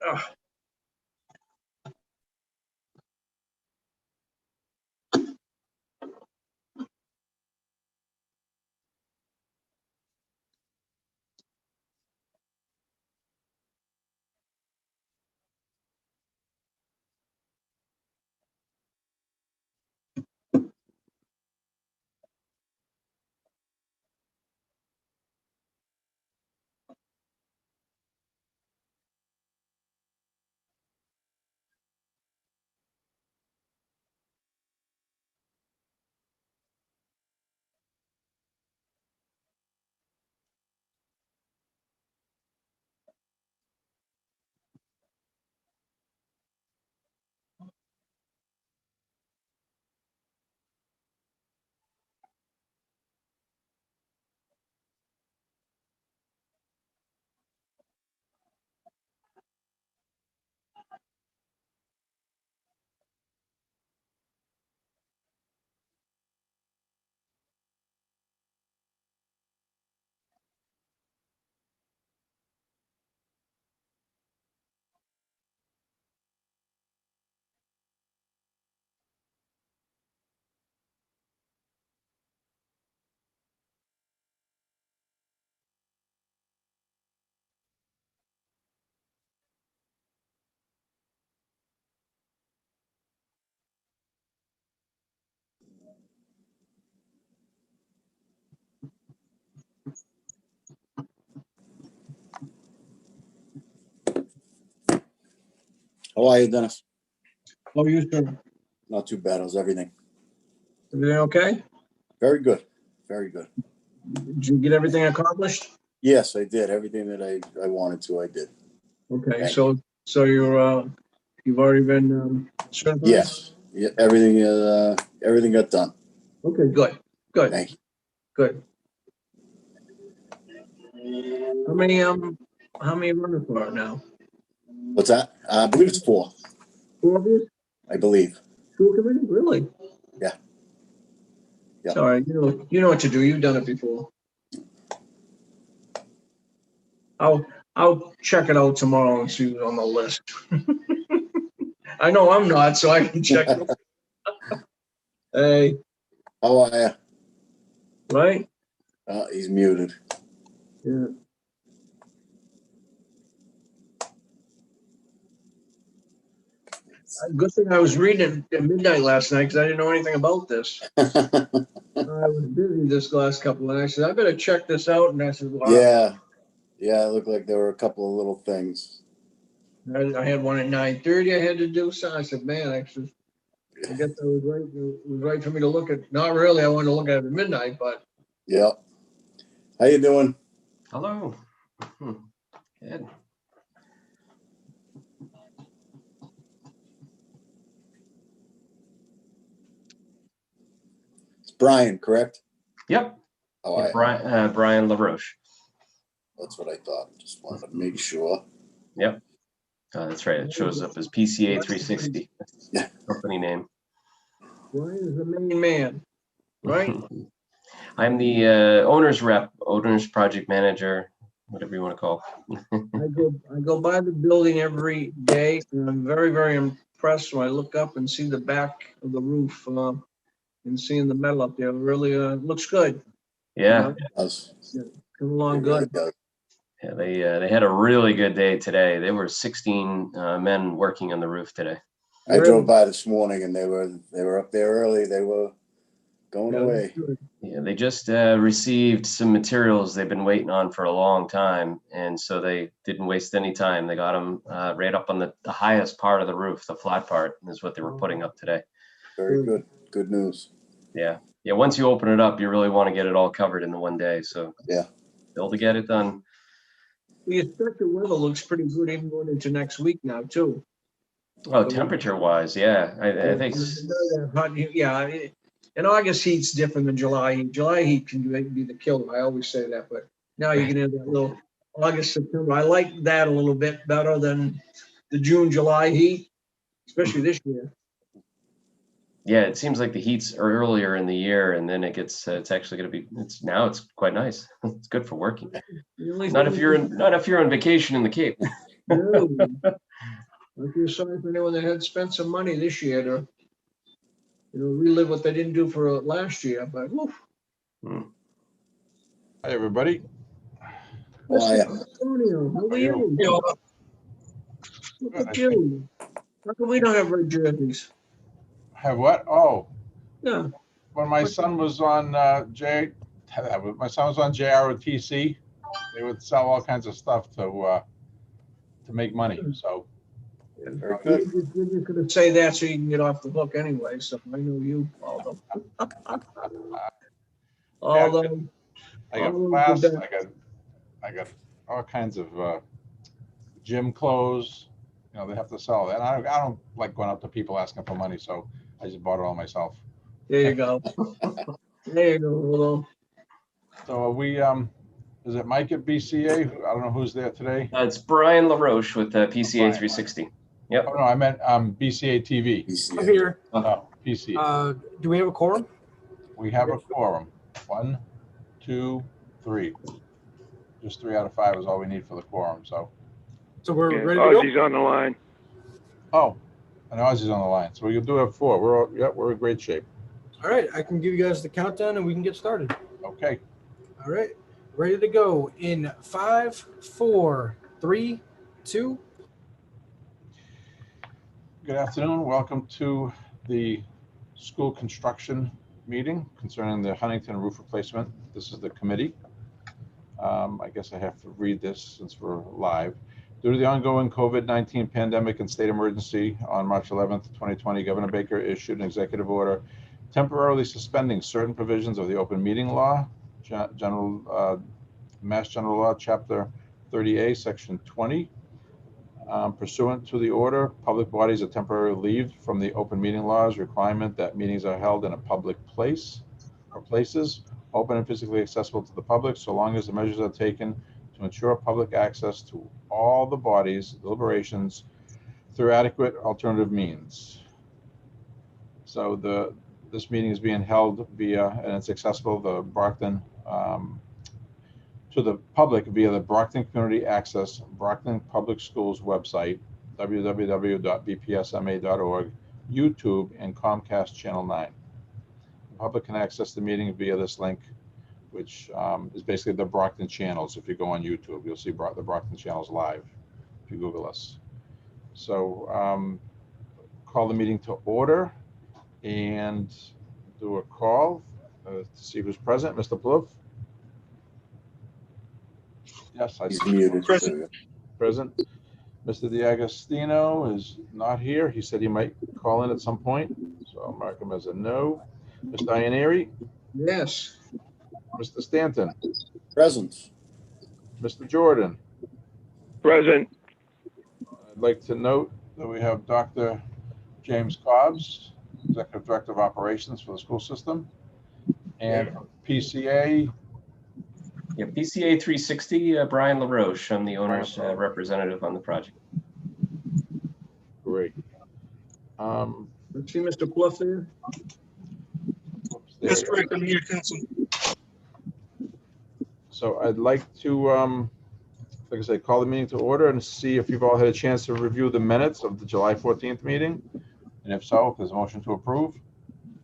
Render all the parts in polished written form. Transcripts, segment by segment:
Ugh. How are you, Dennis? How are you, sir? Not too bad. How's everything? Everything okay? Very good. Very good. Did you get everything accomplished? Yes, I did. Everything that I wanted to, I did. Okay, so you're you've already been certified? Yes. Yeah, everything got done. Okay, good. Good. Thank you. Good. How many runners are now? What's that? I believe it's 4. 4 of you? I believe. School committee? Really? Yeah. Yeah. Sorry, you know what to do. You've done it before. I'll check it out tomorrow and see who's on the list. I know I'm not, so I can check. Hey. How are you? Right? He's muted. Yeah. Good thing I was reading at midnight last night because I didn't know anything about this. I was busy this last couple of nights. I said, I better check this out. And I said, wow. Yeah. Yeah, it looked like there were a couple of little things. I had one at 9:30 I had to do. So I said, man, I guess I was right. It was right for me to look at. Not really. I wanted to look at it at midnight, but. Yeah. How you doing? Hello. Good. It's Brian, correct? Yep. Oh, Yeah, Brian LaRoche. That's what I thought. Just wanted to make sure. Yep. That's right. It shows up as PCA 360. Yeah. Company name. Brian is the main man, right? I'm the owner's rep, owner's project manager, whatever you want to call. I go by the building every day, and I'm very, very impressed when I look up and see the back of the roof and seeing the metal up there. It really looks good. Yeah. It does. Come along It really good. does. Yeah, they had a really good day today. There were 16 men working on the roof today. I drove by this morning and they were up there early. They were going away. Yeah, they just received some materials they've been waiting on for a long time, and so they didn't waste any time. They got them right up on the highest part of the roof, the flat part, is what they were putting up today. Very good. Good news. Yeah. Yeah, once you open it up, you really want to get it all covered in the one day. So yeah, able to get it done. The expected weather looks pretty good even going into next week now too. Oh, temperature-wise, yeah, I think. Yeah, and August heat's different than July heat. July heat can be the killer. I always say that, but now you can have that little August, September. I like that a little bit better than the June, July heat, especially this year. Yeah, it seems like the heat's earlier in the year, and then it gets. It's actually going to be. It's quite nice. It's good for working. Not if you're on vacation in the Cape. No. I feel sorry for anyone that had spent some money this year to, relive what they didn't do for last year, but woof. Hi, everybody. Why, Antonio, how are you? Good. Look at you. How come we don't have red jerseys? Have what? Oh, Yeah, when my son was on my son was on JR with TC, they would sell all kinds of stuff to make money. So very good. you're just gonna say that so you can get off the hook anyway, so I know you, Aldo. Although, I got Aldo's the flasks. best. I got all kinds of gym clothes. They have to sell that. I don't like going up to people asking for money, so I just bought it all myself. There you go. There you go, Aldo. So are we is it Mike at BCA? I don't know who's there today. It's Brian LaRoche with PCA Brian. 360. Yep. Oh no, I meant BCA TV. BCA. I'm here. No, PCA. Do we have a quorum? We have a quorum. 1, 2, 3. Just 3 out of 5 is all we need for the quorum. So, So we're Yeah, ready to go? Ossie's on the line. oh, and Ossie's on the line. So we do have 4. We're in great shape. All right, I can give you guys the countdown and we can get started. Okay. All right, ready to go in 5, 4, 3, 2. Good afternoon. Welcome to the school construction meeting concerning the Huntington roof replacement. This is the committee. I guess I have to read this since we're live. Due to the ongoing COVID-19 pandemic and state emergency, on March 11th, 2020, Governor Baker issued an executive order temporarily suspending certain provisions of the open meeting law, Mass General Law, Chapter 30A, Section 20. Pursuant to the order, public bodies are temporarily relieved from the open meeting law's requirement that meetings are held in a public place or places open and physically accessible to the public, so long as the measures are taken to ensure public access to all the body's deliberations through adequate alternative means. So this meeting is being held via, and it's accessible, to the public via the Brockton Community Access Brockton Public Schools website, www.bpsma.org, YouTube, and Comcast Channel 9. The public can access the meeting via this link, which is basically the Brockton Channels. If you go on YouTube, you'll see the Brockton Channels live if you Google us. So call the meeting to order and do a call to see who's present. Mr. Plouffe? Yes, I He's see. muted. Present. Present. Mr. D'Agostino is not here. He said he might call in at some point, so I'll mark him as a no. Mr. Ianieri? Yes. Mr. Stanton? Present. Mr. Jordan? Present. I'd like to note that we have Dr. James Cobbs, Executive Director of Operations for the school system, and PCA. Yeah, PCA 360, Brian LaRoche. I'm the owner's representative on the project. Great. Let's see Mr. Plouffe there. That's correct. I'm here, Council. So I'd like to, like I said, call the meeting to order and see if you've all had a chance to review the minutes of the July 14th meeting. And if so, if there's a motion to approve.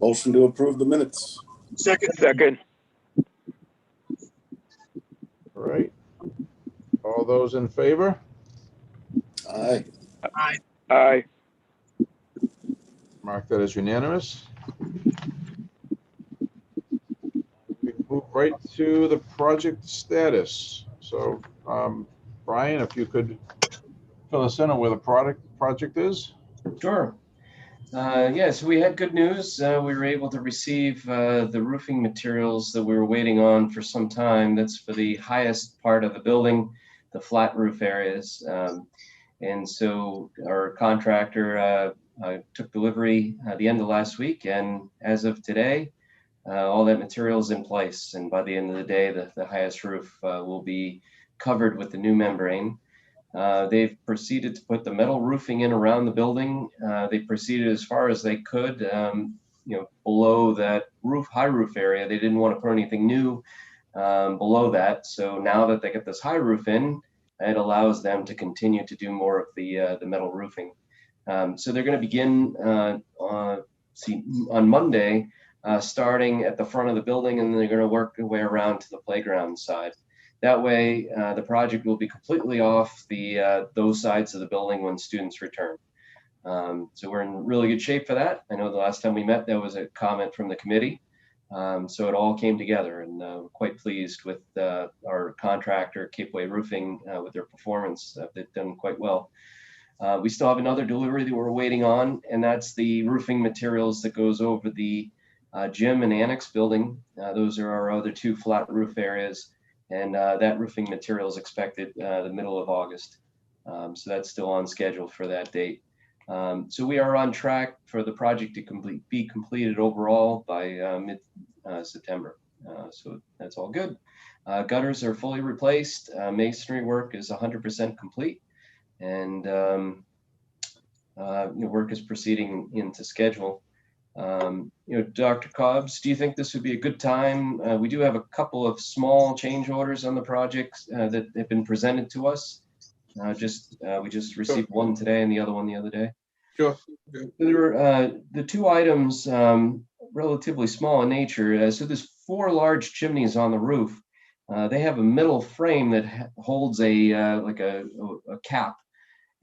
Motion to approve the minutes. Second. All right. All those in favor? Aye. Aye. Mark that as unanimous. We move right to the project status. So, Brian, if you could fill us in on where the project is. Sure. Yes, we had good news. We were able to receive the roofing materials that we were waiting on for some time. That's for the highest part of the building, the flat roof areas. And so our contractor took delivery at the end of last week. And as of today, all that material is in place. And by the end of the day, the highest roof will be covered with the new membrane. They've proceeded to put the metal roofing in around the building. They proceeded as far as they could, below that high roof area. They didn't want to put anything new below that. So now that they get this high roof in, it allows them to continue to do more of the metal roofing. So they're going to begin on Monday, starting at the front of the building, and then they're going to work their way around to the playground side. That way, the project will be completely off those sides of the building when students return. So we're in really good shape for that. I know the last time we met, there was a comment from the committee. So it all came together, and we're quite pleased with our contractor, Capeway Roofing, with their performance. They've done quite well. We still have another delivery that we're waiting on, and that's the roofing materials that goes over the gym and annex building. Those are our other two flat roof areas, and that roofing material is expected the middle of August. So that's still on schedule for that date. So we are on track for the project to be completed overall by mid-September. So that's all good. Gutters are fully replaced. Masonry work is 100% complete. And work is proceeding into schedule. Dr. Cobbs, do you think this would be a good time? We do have a couple of small change orders on the project that have been presented to us. We just received one today and the other one the other day. Sure. There were the two items relatively small in nature. So there's 4 large chimneys on the roof. They have a metal frame that holds like a cap.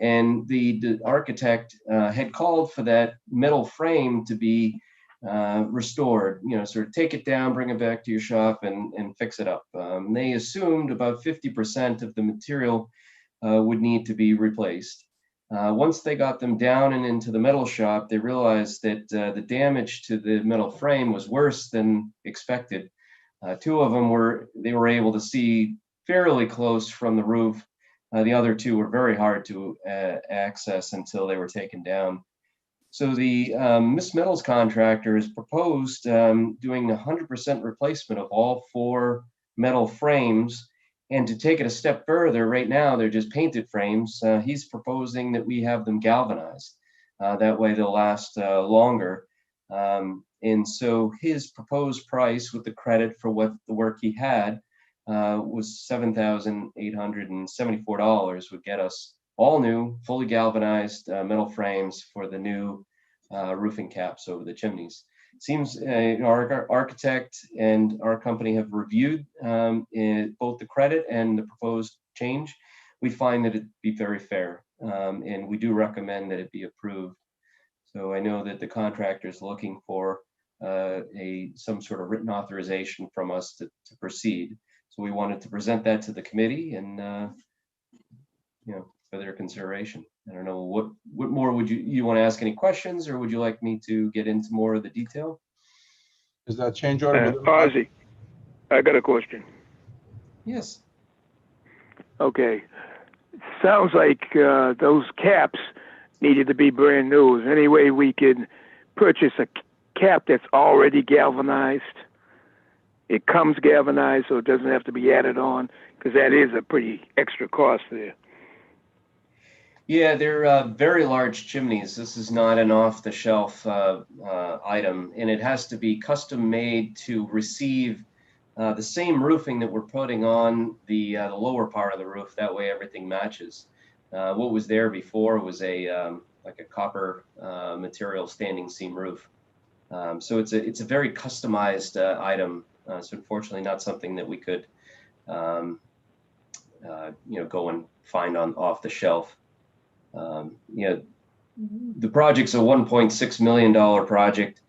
And the architect had called for that metal frame to be restored, sort of take it down, bring it back to your shop and fix it up. They assumed about 50% of the material would need to be replaced. Once they got them down and into the metal shop, they realized that the damage to the metal frame was worse than expected. 2 of them they were able to see fairly close from the roof. The other 2 were very hard to access until they were taken down. So the Miss Metals contractor has proposed doing 100% replacement of all 4 metal frames. And to take it a step further, right now they're just painted frames. He's proposing that we have them galvanized. That way they'll last longer. And so his proposed price with the credit for what the work he had was $7,874, would get us all new, fully galvanized metal frames for the new roofing caps over the chimneys. It seems our architect and our company have reviewed both the credit and the proposed change. We find that it'd be very fair, and we do recommend that it be approved. So I know that the contractor is looking for some sort of written authorization from us to proceed. So we wanted to present that to the committee and, for their consideration. I don't know, what more would you want to ask any questions, or would you like me to get into more of the detail? Is that change order? Ossie, I got a question. Yes. Okay. Sounds like those caps needed to be brand new. Is there any way we could purchase a cap that's already galvanized? It comes galvanized, so it doesn't have to be added on, because that is a pretty extra cost there. Yeah, they're very large chimneys. This is not an off-the-shelf item, and it has to be custom made to receive the same roofing that we're putting on the lower part of the roof. That way everything matches. What was there before was like a copper material standing seam roof. So it's a very customized item. So unfortunately not something that we could go and find off the shelf. The project's a $1.6 million project.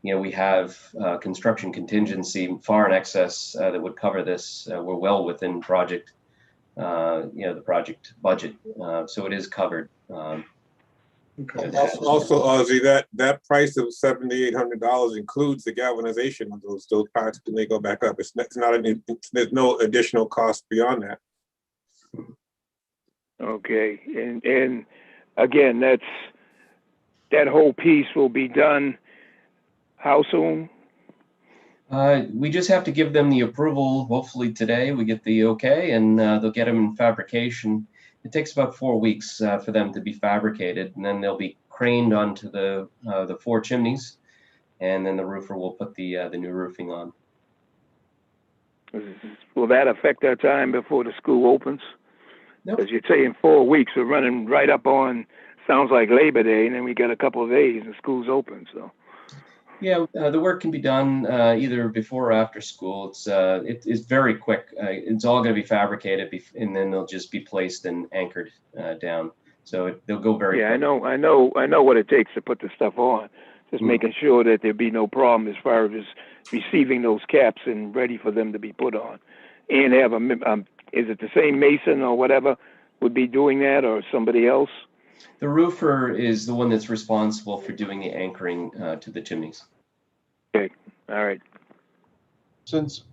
We have construction contingency far in excess that would cover this. We're well within project, the project budget, so it is covered. Also, Ozzy, that price of $7,800 includes the galvanization of those parts when they go back up. There's no additional cost beyond that. Okay, and again, that whole piece will be done how soon? We just have to give them the approval. Hopefully today we get the okay, and they'll get them in fabrication. It takes about 4 weeks for them to be fabricated, and then they'll be craned onto the 4 chimneys, and then the roofer will put the new roofing on. Will that affect our time before the school opens? Nope. Because you're saying 4 weeks, we're running right up on sounds like Labor Day, and then we got a couple of days and school's open, so. Yeah, the work can be done either before or after school. It's very quick. It's all going to be fabricated, and then they'll just be placed and anchored down. So they'll go very Yeah, quick. I know what it takes to put the stuff on. Just making sure that there be no problem as far as receiving those caps and ready for them to be put on. And have is it the same mason or whatever would be doing that, or somebody else? The roofer is the one that's responsible for doing the anchoring to the chimneys. Okay, all right. Since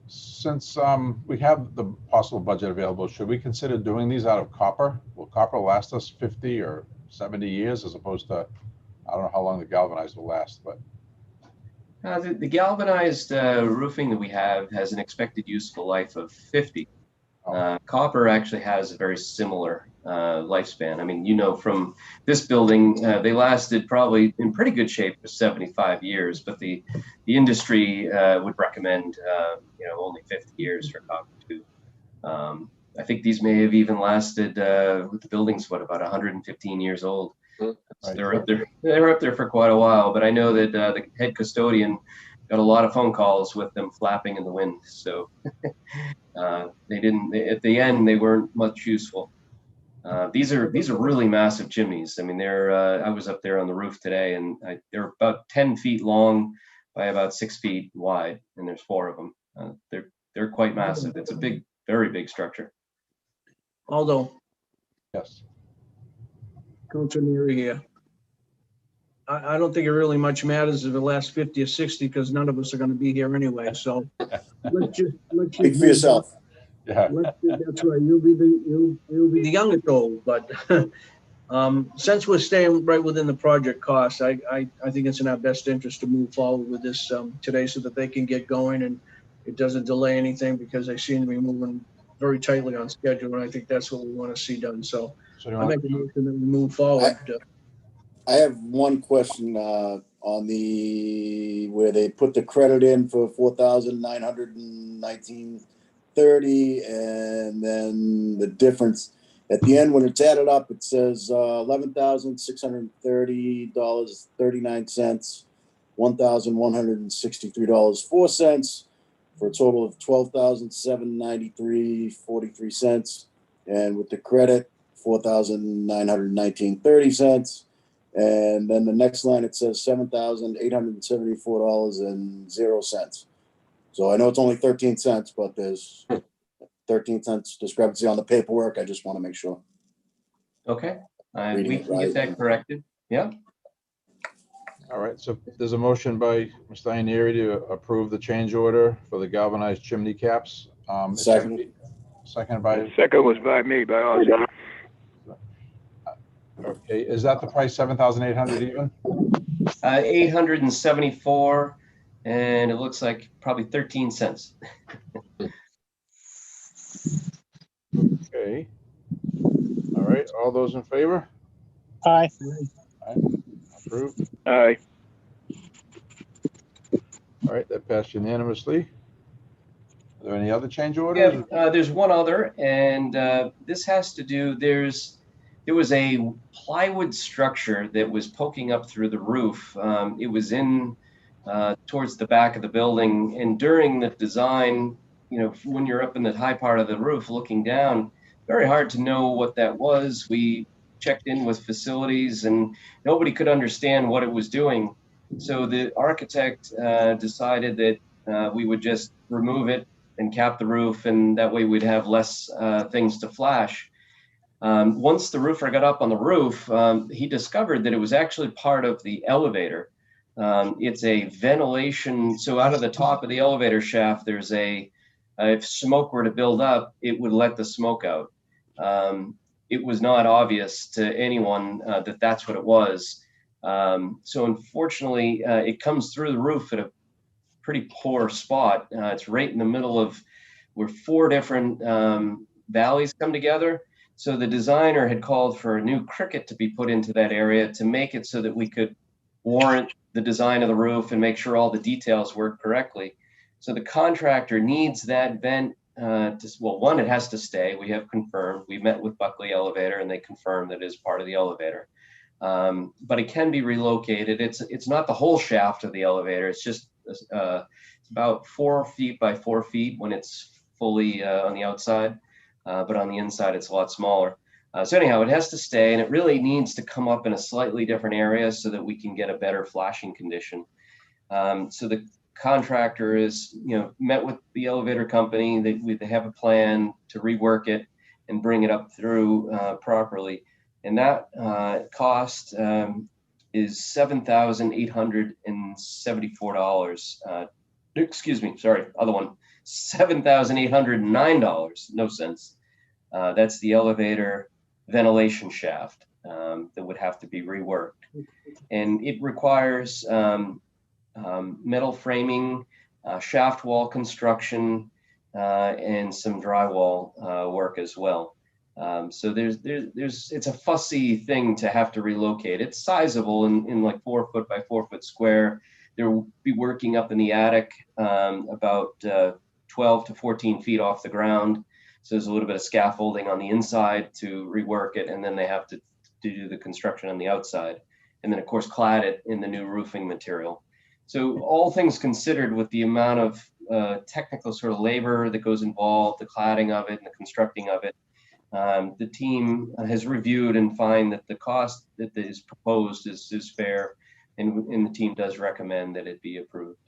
we have the possible budget available, should we consider doing these out of copper? Will copper last us 50 or 70 years as opposed to, I don't know how long the galvanized will last, but. The galvanized roofing that we have has an expected useful life of 50. Copper actually has a very similar lifespan. I mean, from this building, they lasted probably in pretty good shape for 75 years, but the industry would recommend, only 50 years for copper too. I think these may have even lasted with the buildings, about 115 years old. So they're up there for quite a while, but I know that the head custodian got a lot of phone calls with them flapping in the wind. So at the end, they weren't much useful. These are really massive chimneys. I mean, I was up there on the roof today, and they're about 10 feet long by about 6 feet wide, and there's 4 of them. They're quite massive. It's a big, very big structure. Aldo, Yes. Counselor Neary here. I don't think it really much matters if it lasts 50 or 60, because none of us are going to be here anyway. So let's just Speak for yourself. Yeah. That's right. You'll be the youngest old, but since we're staying right within the project cost, I think it's in our best interest to move forward with this today, so that they can get going and it doesn't delay anything, because they seem to be moving very tightly on schedule, and I think that's what we want to see done. So I make a motion that we move forward. I have one question on where they put the credit in for $4,919.30, and then the difference at the end when it's added up, it says $11,630.39, $1,163.04, for a total of $12,793.43, and with the credit $4,919.30. And then the next line, it says $7,874.00. So I know it's only 13 cents, but there's 13 cents discrepancy on the paperwork. I just want to make sure. Okay, we can get that corrected. Yeah. All right, so there's a motion by Mr. Ioneary to approve the change order for the galvanized chimney caps. Second. Second by. Second was by me, by Ossie. Okay, is that the price, 7,800 even? 874, and it looks like probably 13 cents. Okay. All right, all those in favor? Aye. Approved. Aye. All right, that passed unanimously. Are there any other change orders? Yeah, there's one other, and this has to do, there was a plywood structure that was poking up through the roof. It was in towards the back of the building, and during the design, when you're up in the high part of the roof looking down, very hard to know what that was. We checked in with facilities, and nobody could understand what it was doing. So the architect decided that we would just remove it and cap the roof, and that way we'd have less things to flash. Once the roofer got up on the roof, he discovered that it was actually part of the elevator. It's a ventilation. So out of the top of the elevator shaft, there's if smoke were to build up, it would let the smoke out. It was not obvious to anyone that that's what it was. So unfortunately, it comes through the roof at a pretty poor spot. It's right in the middle of where 4 different valleys come together. So the designer had called for a new cricket to be put into that area to make it so that we could warrant the design of the roof and make sure all the details work correctly. So the contractor needs that vent one, it has to stay. We have confirmed. We met with Buckley Elevator, and they confirmed that it is part of the elevator. but it can be relocated. It's not the whole shaft of the elevator. It's just it's about 4 feet by 4 feet when it's fully on the outside, but on the inside it's a lot smaller. So anyhow, it has to stay, and it really needs to come up in a slightly different area so that we can get a better flashing condition. So the contractor is, met with the elevator company. They have a plan to rework it and bring it up through properly. And that cost is $7,874. Excuse me, sorry, other one, $7,809, no cents. That's the elevator ventilation shaft that would have to be reworked. And it requires metal framing, shaft wall construction, and some drywall work as well. So it's a fussy thing to have to relocate. It's sizable in like 4 foot by 4 foot square. They'll be working up in the attic about 12 to 14 feet off the ground. So there's a little bit of scaffolding on the inside to rework it, and then they have to do the construction on the outside. And then of course clad it in the new roofing material. So all things considered, with the amount of technical sort of labor that goes involved, the cladding of it and the constructing of it, the team has reviewed and find that the cost that is proposed is fair, and the team does recommend that it be approved.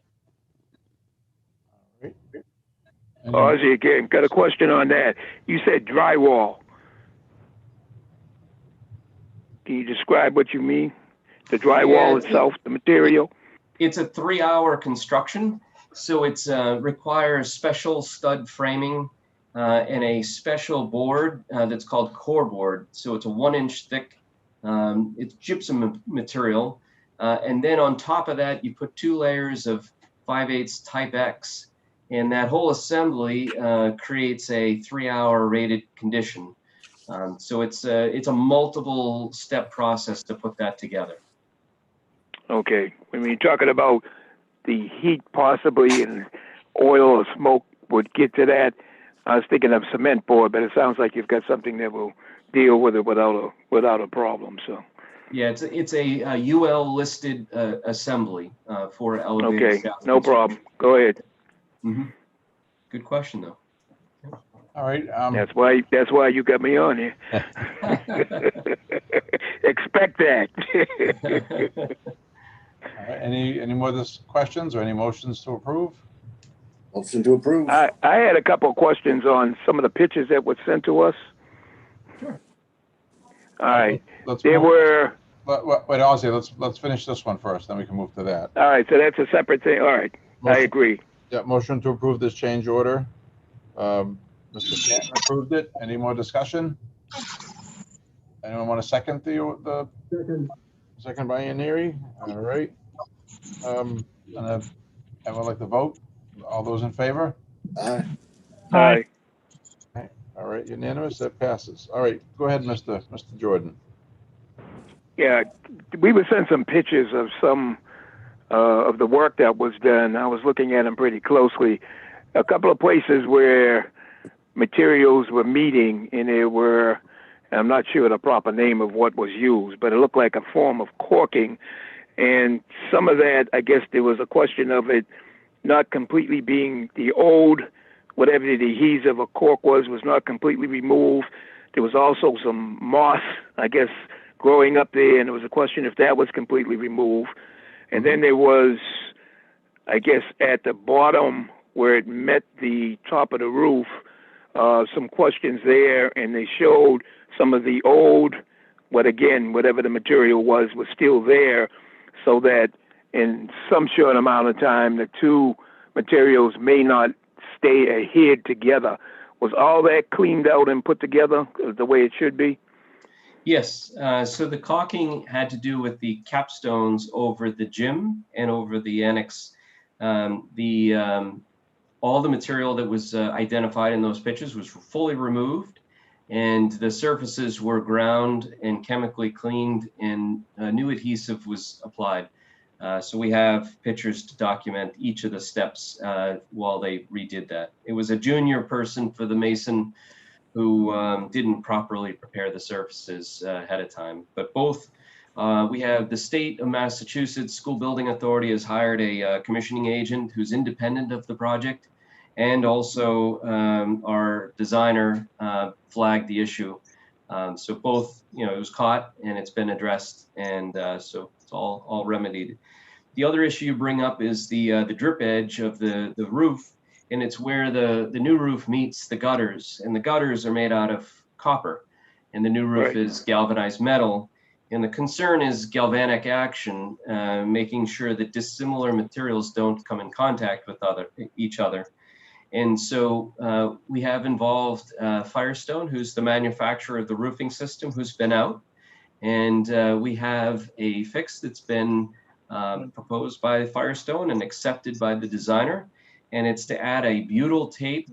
Ossie, again, got a question on that. You said drywall. Can you describe what you mean? The drywall itself, the material? It's a 3-hour construction, so it requires special stud framing and a special board that's called core board. So it's a 1-inch thick, it's gypsum material. And then on top of that, you put 2 layers of 5/8 type X, and that whole assembly creates a 3-hour rated condition. So it's a multiple step process to put that together. Okay. When you're talking about the heat possibly and oil or smoke would get to that, I was thinking of cement board, but it sounds like you've got something that will deal with it without a problem. So. Yeah, it's a UL listed assembly for elevated. Okay, no problem. Go ahead. Mm-hmm. Good question though. All right. That's why you got me on here. Expect that. All right. Any more questions or any motions to approve? Motion to approve. I had a couple of questions on some of the pictures that were sent to us. Sure. All right. Wait, Ossie, let's finish this one first, then we can move to that. All right, so that's a separate thing. All right, I agree. Yeah, motion to approve this change order. Mr. Stanton approved it. Any more discussion? Anyone want to second the second by Ianieri? All right. And I would like to vote. All those in favor? Aye. Aye. All right, unanimous. That passes. All right, go ahead, Mr. Jordan. Yeah, we were sent some pictures of some of the work that was done. I was looking at them pretty closely. A couple of places where materials were meeting, and there were, I'm not sure the proper name of what was used, but it looked like a form of caulking. And some of that, I guess there was a question of it not completely being the old, whatever the adhesive or cork was not completely removed. There was also some moss, I guess, growing up there, and there was a question if that was completely removed. And then there was, I guess, at the bottom where it met the top of the roof, some questions there, and they showed some of the old, whatever the material was still there, so that in some short amount of time, the two materials may not stay adhered together. Was all that cleaned out and put together the way it should be? Yes, so the caulking had to do with the capstones over the gym and over the annex. All the material that was identified in those pictures was fully removed, and the surfaces were ground and chemically cleaned, and new adhesive was applied. So we have pictures to document each of the steps while they redid that. It was a junior person for the mason who didn't properly prepare the surfaces ahead of time. But both We have the state of Massachusetts School Building Authority has hired a commissioning agent who's independent of the project. And also our designer flagged the issue. So both, it was caught and it's been addressed, and so it's all remedied. The other issue you bring up is the drip edge of the roof, and it's where the new roof meets the gutters, and the gutters are made out of copper, and the new roof Right. is galvanized metal. And the concern is galvanic action, making sure that dissimilar materials don't come in contact with each other. And so we have involved Firestone, who's the manufacturer of the roofing system, who's been out. And we have a fix that's been proposed by Firestone and accepted by the designer. And it's to add a butyl tape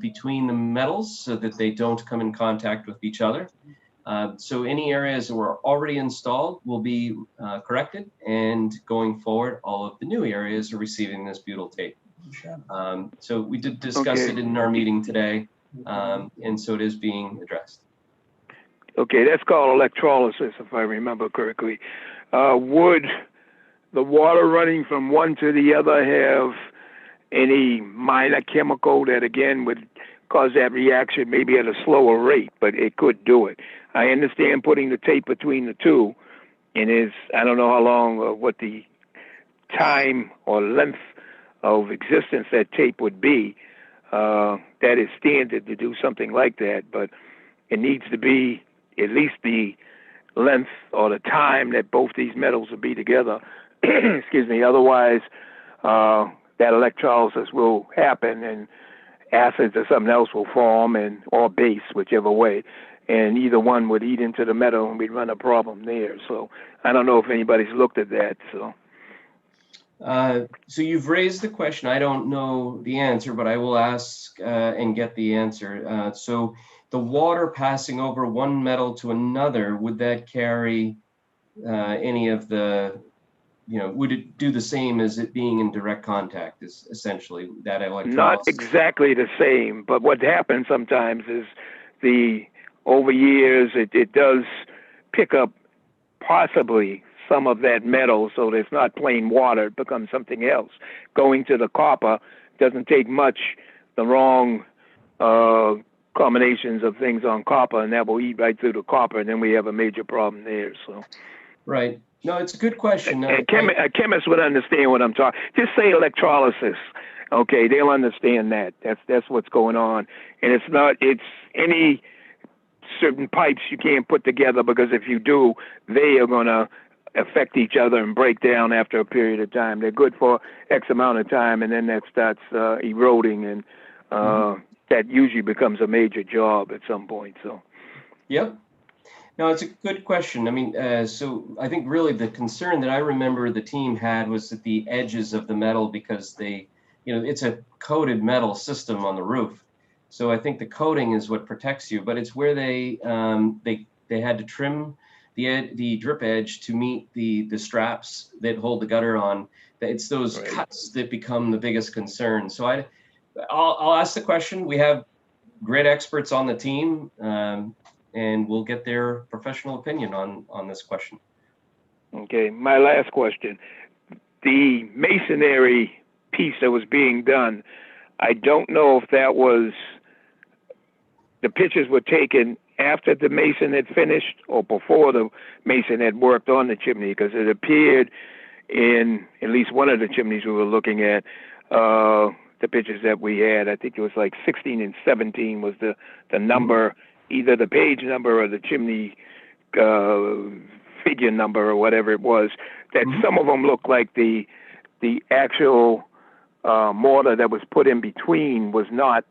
between the metals so that they don't come in contact with each other. So any areas that were already installed will be corrected. And going forward, all of the new areas are receiving this butyl tape. So we did discuss it in our meeting today, and so it is being addressed. Okay, that's called electrolysis, if I remember correctly. Would the water running from one to the other have any minor chemical that, again, would cause that reaction maybe at a slower rate, but it could do it? I understand putting the tape between the two, and I don't know how long or what the time or length of existence that tape would be. That is standard to do something like that, but it needs to be at least the length or the time that both these metals will be together. Excuse me. Otherwise, that electrolysis will happen, and acids or something else will form, or base, whichever way, and either one would eat into the metal, and we'd run a problem there. So I don't know if anybody's looked at that. So you've raised the question. I don't know the answer, but I will ask and get the answer. So the water passing over one metal to another, would that carry any of the, would it do the same as it being in direct contact, is essentially that electrolysis? Not exactly the same, but what happens sometimes is over years, it does pick up possibly some of that metal, so that it's not plain water, it becomes something else. Going to the copper doesn't take much, the wrong combinations of things on copper, and that will eat right through the copper, and then we have a major problem there. So, right. No, it's a good question. A chemist would understand what I'm talking. Just say electrolysis. Okay, they'll understand that. That's what's going on, and it's any certain pipes you can't put together, because if you do, they are going to affect each other and break down after a period of time. They're good for X amount of time, and then that starts eroding, and that usually becomes a major job at some point. So, yep. No, it's a good question. I mean, so I think really the concern that I remember the team had was at the edges of the metal, because it's a coated metal system on the roof. So I think the coating is what protects you, but it's where they had to trim the drip edge to meet the straps that hold the gutter on. It's those cuts that become the biggest concern. So I'll ask the question. We have great experts on the team, and we'll get their professional opinion on this question. Okay, my last question. The masonry piece that was being done, I don't know if the pictures were taken after the mason had finished or before the mason had worked on the chimney, because it appeared in at least one of the chimneys we were looking at, the pictures that we had, I think it was like 16 and 17 was the number, either the page number or the chimney figure number or whatever it was, that some of them looked like the actual mortar that was put in between was not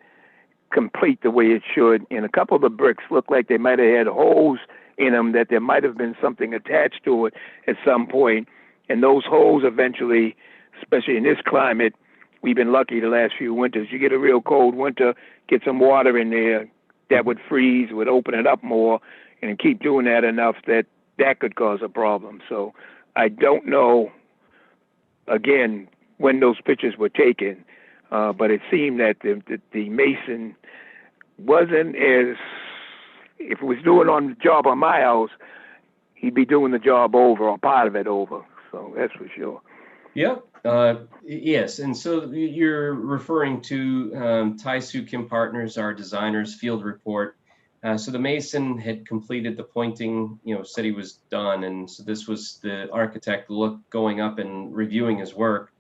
complete the way it should, and a couple of the bricks looked like they might have had holes in them, that there might have been something attached to it at some point, and those holes eventually, especially in this climate, we've been lucky the last few winters, you get a real cold winter, get some water in there, that would freeze, would open it up more, and keep doing that enough that could cause a problem. So I don't know, again, when those pictures were taken, but it seemed that the mason wasn't as, if it was doing on the job on my house, he'd be doing the job over, or part of it over. So that's for sure. Yep. Yes. And so you're referring to Tai-Soo Kim Partners, our designer's field report. So the mason had completed the pointing, said he was done. And so this was the architect going up and reviewing his work,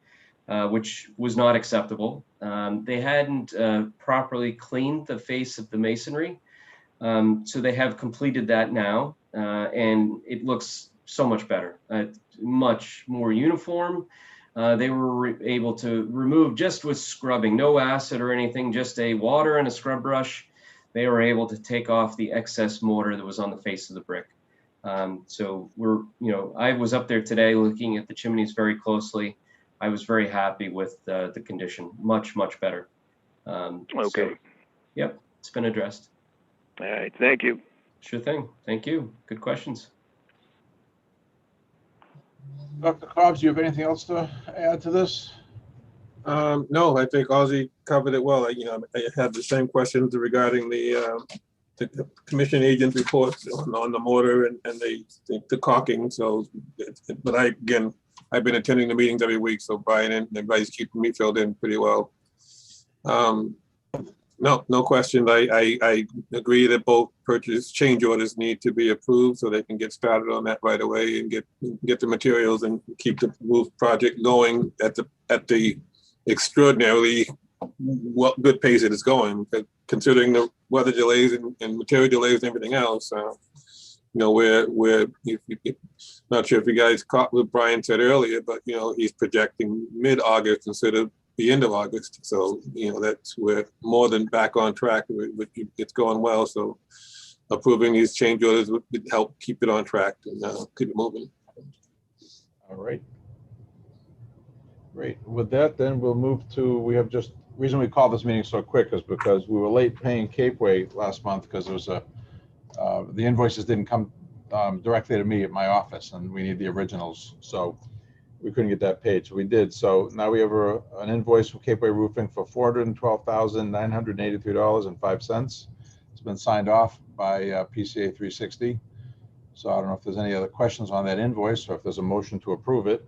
which was not acceptable. They hadn't properly cleaned the face of the masonry. So they have completed that now, and it looks so much better, much more uniform. They were able to remove, just with scrubbing, no acid or anything, just a water and a scrub brush. They were able to take off the excess mortar that was on the face of the brick. So I was up there today looking at the chimneys very closely. I was very happy with the condition, much, much better. Okay. So, yep, it's been addressed. All right. Thank you. Sure thing. Thank you. Good questions. Dr. Cobbs, do you have anything else to add to this? No, I think Ossie covered it well. I had the same questions regarding the commission agent reports on the mortar and the caulking. So, but I've been attending the meetings every week, so Brian and everybody's keeping me filled in pretty well. No question. I agree that both purchase change orders need to be approved so they can get started on that right away and get the materials and keep the roof project going at the extraordinarily good pace it is going, considering the weather delays and material delays and everything else. We're not sure if you guys caught what Brian said earlier, but he's projecting mid-August instead of the end of August. So, we're more than back on track. It's going well. So approving these change orders would help keep it on track and keep it moving. All right. Great. With that, then we'll move to, reason we called this meeting so quick is because we were late paying Capeway last month because there was the invoices didn't come directly to me at my office, and we need the originals. So we couldn't get that paid, so we did. So now we have an invoice from Capeway Roofing for $412,983.05. It's been signed off by PCA 360. So I don't know if there's any other questions on that invoice or if there's a motion to approve it.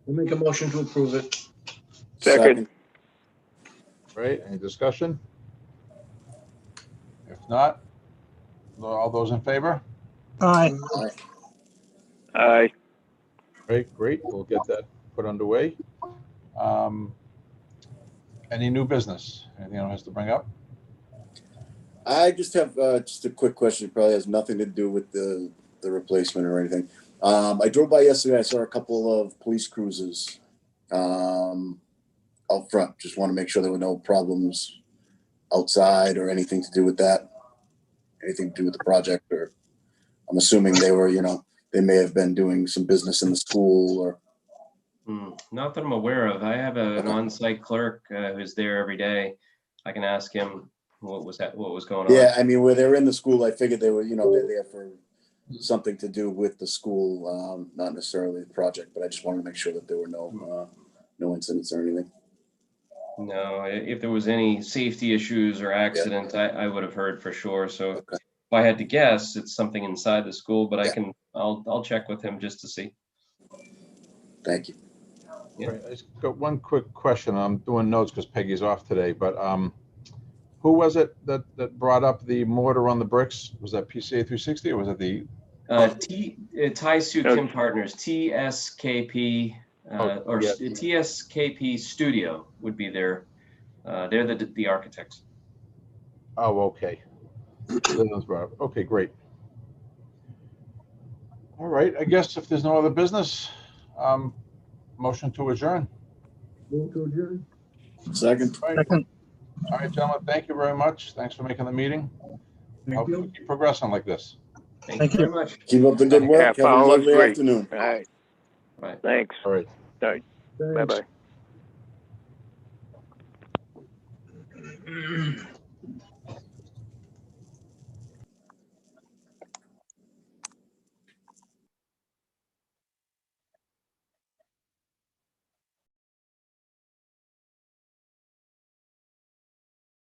We'll make a motion to approve it. Second. Right, any discussion? If not, all those in favor? Aye. Aye. Great, we'll get that put underway. Any new business? Anything anyone has to bring up? I just have just a quick question. It probably has nothing to do with the replacement or anything. I drove by yesterday. I saw a couple of police cruisers out front. Just want to make sure there were no problems outside or anything to do with that. Anything to do with the project, or I'm assuming they were, they may have been doing some business in the school or. Not that I'm aware of. I have an on-site clerk who's there every day. I can ask him what was going on. Yeah, I mean, where they're in the school, I figured they were, they're there for something to do with the school, not necessarily the project. But I just wanted to make sure that there were no incidents or anything. No, if there was any safety issues or accident, I would have heard for sure. So if I had to guess, it's something inside the school. But I'll check with him just to see. Thank you. Yeah. Right, I just got one quick question. I'm doing notes because Peggy's off today, but who was it that brought up the mortar on the bricks? Was that PCA 360 or was it the Tai-Soo Kim Partners, TSKP TSKP Studio would be their they're the architects. Oh, okay. Okay, great. All right, I guess if there's no other business, motion to adjourn. Move to adjourn. Second. All right. Second. All right, gentlemen, thank you very much. Thanks for making the meeting. Thank Hope you. we keep progressing like this. Thank Thank you you. very much. Keep up the good work. Half Have a hour was lovely great. afternoon. All right. Bye. Thanks. All right. All right. Thanks. Bye-bye.